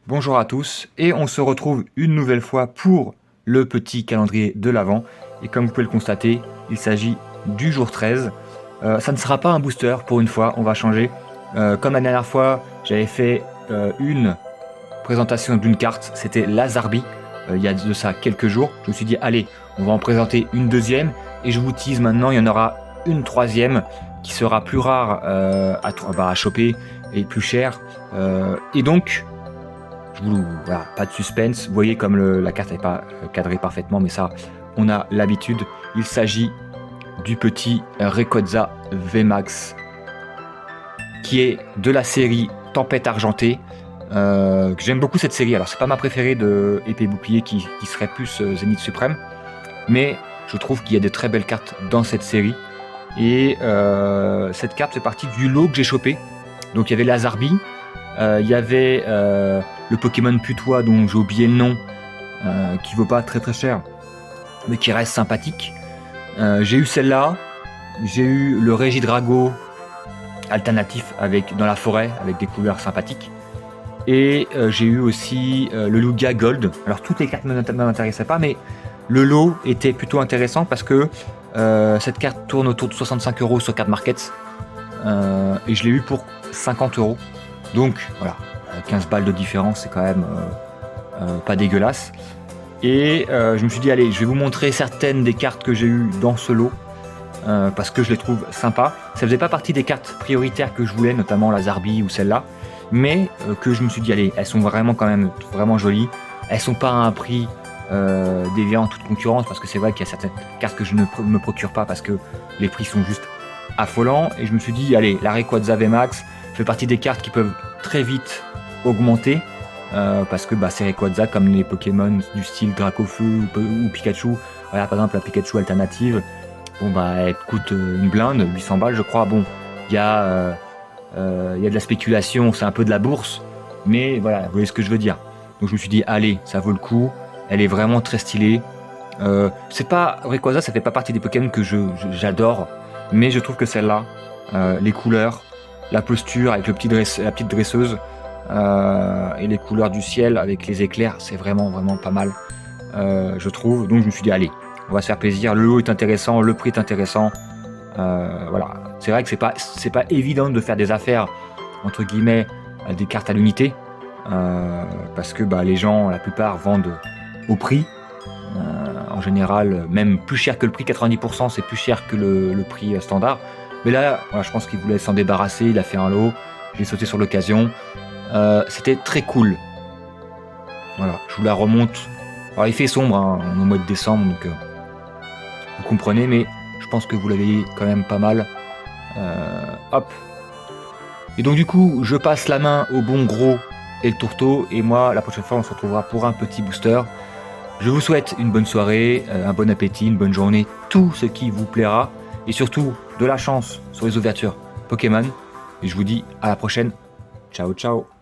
Bonjour à tous et on se retrouve une nouvelle fois pour le petit calendrier de l'Avent. Et comme vous pouvez le constater, il s'agit du jour 13. Ça ne sera pas un booster pour une fois, on va changer. Comme la dernière fois, j'avais fait une présentation d'une carte, c'était la Zarbi, il y a de ça quelques jours. Je me suis dit, allez, on va en présenter une deuxième et je vous tease maintenant, il y en aura une troisième qui sera plus rare à choper et plus cher. Et donc, voilà, pas de suspense. Vous voyez comme la carte n'est pas cadrée parfaitement, mais ça, on a l'habitude. Il s'agit du petit Rayquaza VMAX, qui est de la série Tempête Argentée. J'aime beaucoup cette série. Alors, c'est pas ma préférée de Épée Bouclier qui serait plus Zénith Suprême, mais je trouve qu'il y a de très belles cartes dans cette série. Et cette carte fait partie du lot que j'ai chopé. Donc, il y avait la Zarbi, il y avait le Pokémon putois dont j'ai oublié le nom, qui vaut pas très très cher, mais qui reste sympathique. J'ai eu celle-là, j'ai eu le Regidrago alternatif dans la forêt avec des couleurs sympathiques. Et j'ai eu aussi le Lugia Gold. Alors toutes les cartes ne m'intéressaient pas, mais le lot était plutôt intéressant parce que cette carte tourne autour de 65 € sur Card Market. Et je l'ai eu pour 50 €. Donc voilà, 15 balles de différence, c'est quand même pas dégueulasse. Et je me suis dit, allez, je vais vous montrer certaines des cartes que j'ai eues dans ce lot. Parce que je les trouve sympas. Ça faisait pas partie des cartes prioritaires que je voulais, notamment la Zarbi ou celle-là. Mais que je me suis dit, allez, elles sont vraiment quand même vraiment jolies. Elles sont pas à un prix déviant en toute concurrence, parce que c'est vrai qu'il y a certaines cartes que je ne me procure pas parce que les prix sont juste affolants. Et je me suis dit, allez, la Rayquaza VMAX fait partie des cartes qui peuvent très vite augmenter. Parce que c'est Rayquaza, comme les Pokémon du style Dracofeu ou Pikachu. Voilà, par exemple, la Pikachu alternative, bon elle coûte une blinde, 800 balles je crois. Bon, il y a de la spéculation, c'est un peu de la bourse, mais voilà, vous voyez ce que je veux dire. Donc je me suis dit, allez, ça vaut le coup, elle est vraiment très stylée. C'est pas Rayquaza, ça fait pas partie des Pokémon que j'adore, mais je trouve que celle-là, les couleurs, la posture avec la petite dresseuse, et les couleurs du ciel avec les éclairs, c'est vraiment pas mal, je trouve. Donc je me suis dit, allez, on va se faire plaisir, le lot est intéressant, le prix est intéressant. Voilà, c'est vrai que c'est pas évident de faire des affaires entre guillemets des cartes à l'unité, parce que les gens, la plupart, vendent au prix, en général même plus cher que le prix. 90% c'est plus cher que le prix standard. Mais là, voilà, je pense qu'il voulait s'en débarrasser, il a fait un lot, j'ai sauté sur l'occasion. C'était très cool. Voilà, je vous la remonte. Alors il fait sombre, hein, on est au mois de décembre, donc vous comprenez, mais je pense que vous l'avez quand même pas mal. Hop. Et donc du coup, je passe la main au bon gros et le tourteau, et moi, la prochaine fois, on se retrouvera pour un petit booster. Je vous souhaite une bonne soirée, un bon appétit, une bonne journée, tout ce qui vous plaira, et surtout de la chance sur les ouvertures Pokémon. Et je vous dis à la prochaine. Ciao, ciao.